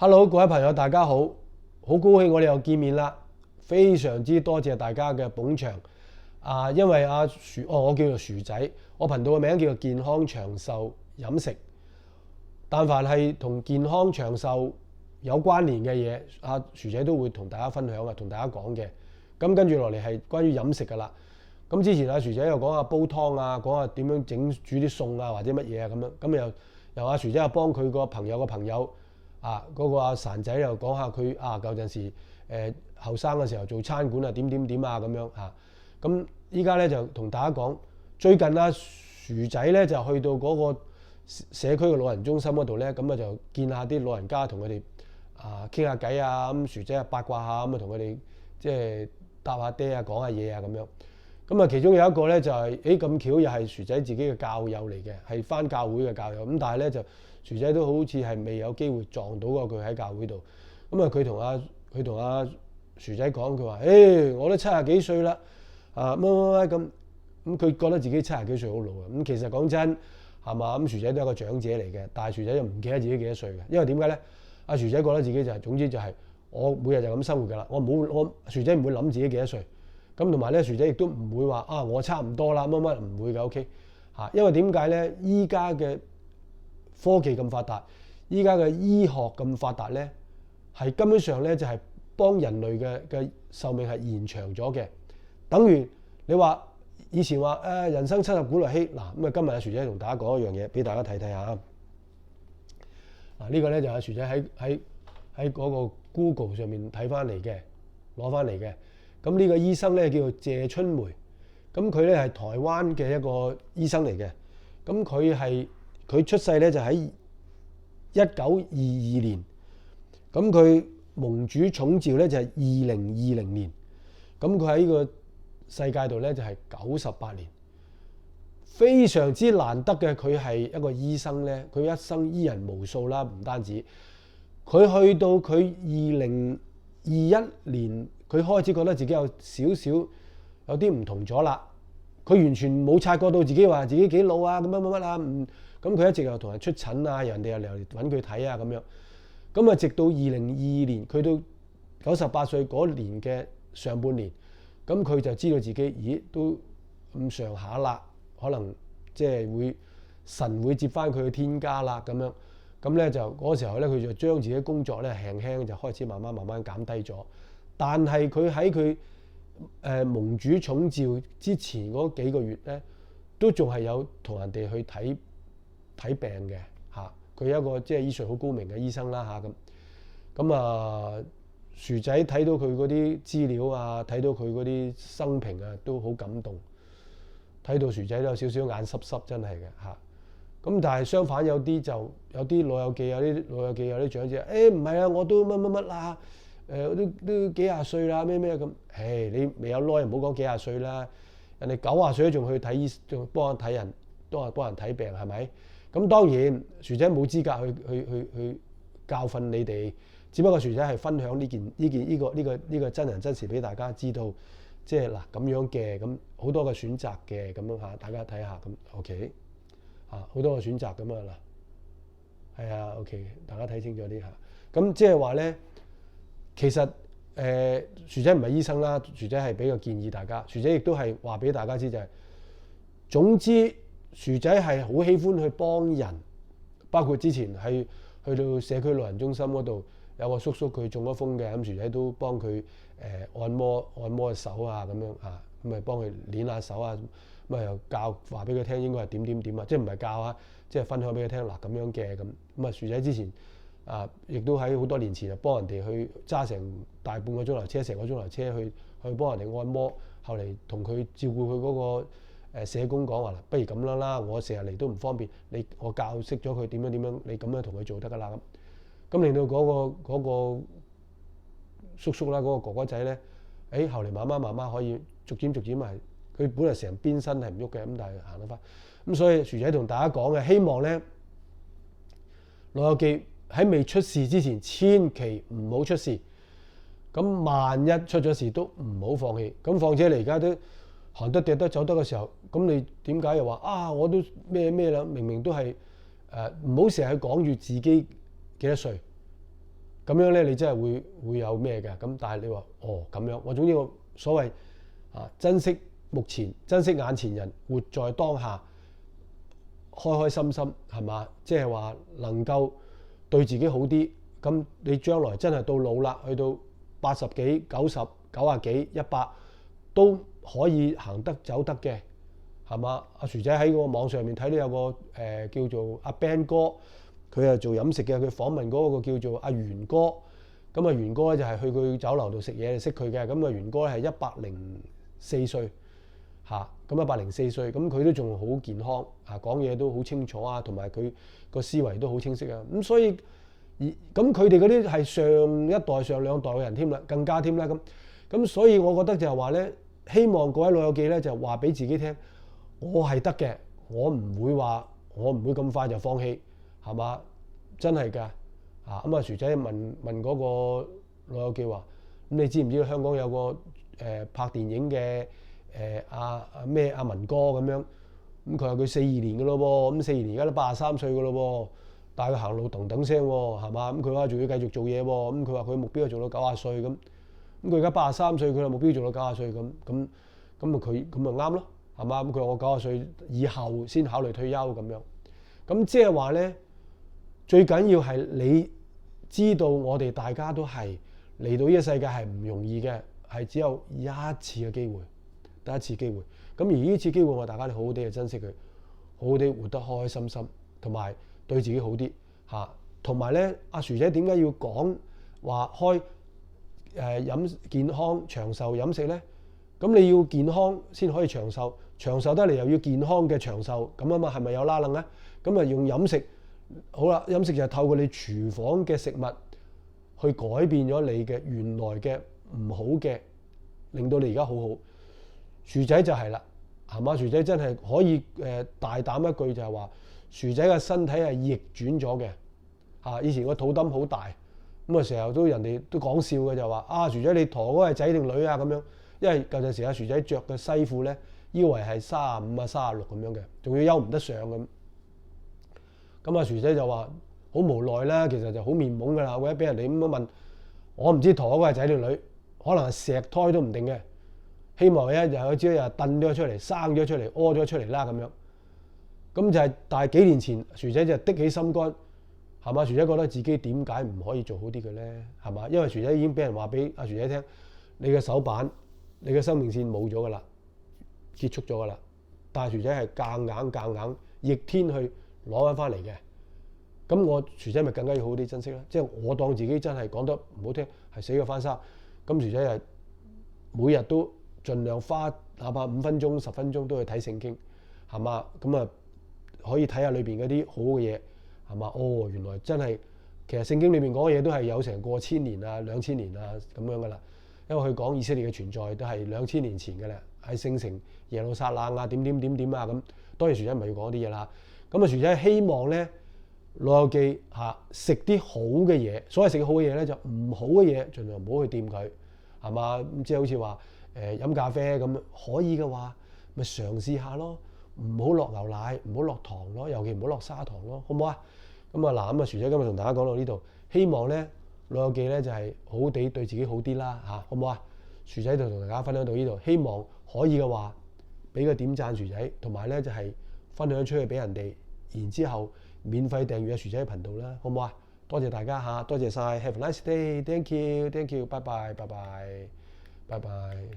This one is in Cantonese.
Hello，各位朋友，大家好，好高興我哋又見面啦，非常之多謝大家嘅捧場。因為我叫做薯仔，我頻道嘅名叫做健康長壽飲食。但凡係同健康長壽有關聯嘅嘢，薯仔都會同大家分享同大家講嘅。咁跟住落嚟係關於飲食噶啦。咁之前薯仔又講下煲湯啊，講下點樣煮啲餸啊，或者乜嘢啊咁樣。咁又薯仔又幫佢個朋友嘅朋友。嗰個阿孱仔又講下佢舊陣時後生嘅時候做餐館點啊咁樣嚇。咁依家咧就同大家講，最近薯仔咧就去到嗰個社區嘅老人中心嗰度咧，咁就見下啲老人家，同佢哋傾下偈啊。咁薯仔八卦下，咁同佢哋即係搭下爹啊，講下嘢啊咁樣。咁其中有一個咧就係咁巧，又係薯仔自己嘅教友嚟嘅，係返教會嘅教友。咁但係咧就薯仔都好似係未有機會撞到過佢喺教會度。咁佢同阿薯仔講，佢話：我都70幾歲啦，乜咁。咁佢覺得自己70幾歲好老啊。咁其實講真係嘛，咁薯仔都係一個長者嚟嘅，但係薯仔又唔記得自己幾多歲嘅。因為點解咧？阿薯仔覺得自己總之就係我每日就咁生活㗎啦。我薯仔唔會諗自己幾多歲。咁同埋咧，薯仔亦都唔會話我差唔多啦，乜唔會嘅。OK 因為點解咧？依家嘅科技咁發達，依家嘅醫學咁發達咧，係根本上咧就係幫人類嘅壽命係延長咗嘅。等於你話以前話人生70古來稀，嗱咁今日薯仔同大家講一樣嘢俾大家睇睇下。呢個咧就係薯仔喺嗰個 Google 上面睇翻嚟嘅，攞翻嚟嘅。咁呢個醫生咧叫做謝春梅，咁佢咧係台灣嘅一個醫生嚟嘅。咁佢出世咧就喺1922年，咁佢蒙主寵召咧就係2020年，咁佢喺呢個世界度咧就係98年，非常之難得嘅。佢係一個醫生咧，佢一生醫人無數啦，唔單止佢去到佢2021年。佢開始覺得自己有少少有啲唔同咗啦，佢完全冇察覺到自己話自己幾老啊，咁乜啊，咁佢一直又同人出診啊，人哋又嚟揾佢睇啊咁樣。咁直到2022年，佢到98歲嗰年嘅上半年，咁佢就知道自己都咁上下啦，可能即係神會接翻佢去天家啦咁樣。咁咧就嗰時候咧，佢就將自己工作咧輕輕就開始慢慢減低咗。但係佢喺佢蒙主寵召之前嗰幾個月咧，都仲係有同人哋去睇病嘅嚇。佢有一個即係醫術好高明嘅醫生啦嚇咁。薯仔睇到佢嗰啲資料啊，睇到佢嗰啲生平啊，都好感動。睇到薯仔都有少少眼濕濕，真係嘅嚇。咁但係相反有啲老友記，有啲長者，唔係啊，我都乜啦。都幾廿歲啦，咩咁？你未有耐，唔好講幾廿歲啦。人哋90歲都仲去睇醫，仲幫人睇人，幫人睇病，係咪？咁當然，薯仔冇資格去教訓你哋，只不過薯仔係分享呢個真人真事俾大家知道，即係嗱咁樣嘅，咁好多嘅選擇嘅咁樣嚇，大家睇下咁 OK 好多個選擇咁啊嗱，係啊 OK， 大家睇清楚啲嚇。咁即係話咧。其實薯仔唔係醫生啦，薯仔係俾個建議大家。薯仔亦都係話俾大家知就係，總之薯仔係好喜歡去幫人，包括之前係去到社區老人中心嗰度有個叔叔佢中咗風嘅，咁薯仔都幫佢按摩手啊咁樣咁咪幫佢捏下手啊，咁又話俾佢聽應該係點啊，即係唔係教啊，即係分享俾佢聽嗱咁樣嘅咁。薯仔之前。亦都喺好多年前就幫人哋去揸成大半個鐘頭車，成個鐘頭車去幫人哋按摩。後嚟同佢照顧佢嗰個社工講話啦，不如咁樣啦，我成日嚟都唔方便，我教識咗佢點樣，你咁樣同佢做得噶啦咁。令到嗰個叔叔啦，嗰個哥哥仔咧，後嚟慢慢可以逐漸係，佢本來成邊身係唔喐嘅，咁但係行得翻。咁所以薯仔同大家講嘅，希望咧老友記。喺未出事之前，千祈唔好出事。咁萬一出咗事，都唔好放棄。咁況且你而家都行得跌得走得嘅時候，咁你點解又話我都咩啦？明明都係唔好成日講住自己幾多歲。咁樣咧，你真係會有咩嘅？咁但係你話咁樣，我總之我所謂珍惜目前，珍惜眼前人，活在當下，開開心心係嘛？即係話能夠對自己好啲。咁你將來真係到老啦，去到80幾、90、90幾、100都可以行得走得嘅，係嘛？阿薯仔喺個網上面睇到有個叫做阿 Ben 哥，佢係做飲食嘅，佢訪問嗰個叫做阿元哥。咁啊元哥咧就係去佢酒樓度食嘢，識佢嘅。咁啊元哥係104歲嚇，咁104歲，咁佢都仲好健康嚇，講嘢都好清楚啊，同埋佢個思維都好清晰啊。咁所以咁佢哋嗰啲係上一代、上兩代嘅人添啦，更加添啦。咁所以我覺得就係話咧，希望各位老友記咧就話俾自己聽，我係得嘅，我唔會咁快就放棄，係嘛？真係㗎。咁啊薯仔問嗰個老友記話：咁你知唔知香港有個拍電影嘅阿文哥咁樣？咁佢話佢42年嘅咯喎，咁42年而家都83歲嘅咯喎，但係佢行路噔噔聲喎，係嘛？咁佢話仲要繼續做嘢喎，咁佢話佢目標係做到90歲咁。咁佢而家83歲，佢嘅目標做到90歲咁啊佢咁咪啱咯，係嘛？咁佢話我90歲以後先考慮退休咁樣。咁即係話咧，最緊要係你知道我哋大家都係嚟到呢個世界係唔容易嘅，係只有一次嘅機會，得一次機會。咁而呢次機會，我大家都好好哋去珍惜佢，好好哋活得開開心心，同埋對自己好啲嚇。同埋咧，阿薯仔點解要講話開飲健康長壽飲食咧？咁你要健康先可以長壽，長壽得嚟又要健康嘅長壽咁啊嘛，係咪有拉楞咧？咁啊用飲食好啦，飲食就係透過你廚房嘅食物去改變咗你嘅原來嘅唔好嘅，令到你而家好好。薯仔就係啦，係嘛？薯仔真係可以大膽一句就係話，薯仔嘅身體係逆轉咗嘅嚇。以前個肚墩好大，咁啊成日都人哋都講笑嘅就話薯仔你陀嗰個係仔定女啊咁樣，因為舊陣時阿薯仔着嘅西褲咧，腰圍係35啊36咁樣嘅，仲要休唔得上咁。咁阿薯仔就話好無奈啦，其實就好面懵噶啦，或者俾人哋咁樣問，我唔知陀嗰個係仔定女，可能係石胎都唔定嘅。希望有一朝又燉咗出嚟，生咗出嚟，屙咗出嚟啦咁樣。咁就係，但係幾年前薯仔就的起心肝，係嘛？薯仔覺得自己點解唔可以做好啲嘅咧？係嘛？因為薯仔已經俾人話俾阿薯仔聽，你嘅手板、你嘅生命線冇咗噶啦，結束咗噶啦。但係薯仔係夾硬逆天去攞翻嚟嘅。咁我薯仔咪更加要好啲珍惜啦。即係我當自己真係講得唔好聽，係死咗翻生。咁薯仔係每日都盡量花哪怕5分鐘、10分鐘都去睇聖經，係嘛？咁啊可以睇下裏邊嗰啲好嘅嘢，係嘛？原來真係其實聖經裏面講嘅嘢都係有成過千年啊、2000年啊咁樣噶啦。因為佢講以色列嘅存在都係2000年前嘅啦，喺聖城耶路撒冷啊點啊咁。當然薯仔唔係要講啲嘢啦。咁啊薯仔希望咧老友記食啲好嘅嘢，所謂食好嘅嘢咧就唔好嘅嘢盡量唔好去掂佢，係嘛？咁即係好似話飲咖啡咁，可以嘅話咪嘗試下咯，唔好落牛奶，唔好落糖咯，尤其唔好落砂糖咯，好唔好啊？咁啊嗱，咁啊薯仔今日同大家講到呢度，希望咧老友記咧就係好好地對自己好啲啦嚇，好唔好啊？薯仔就同大家分享到呢度，希望可以嘅話俾個點讚薯仔，同埋咧就係分享出去俾人哋，然之後免費訂閱薯仔嘅頻道啦，好唔好啊？多謝大家嚇，多謝晒 ，Have a nice day，thank you，拜拜。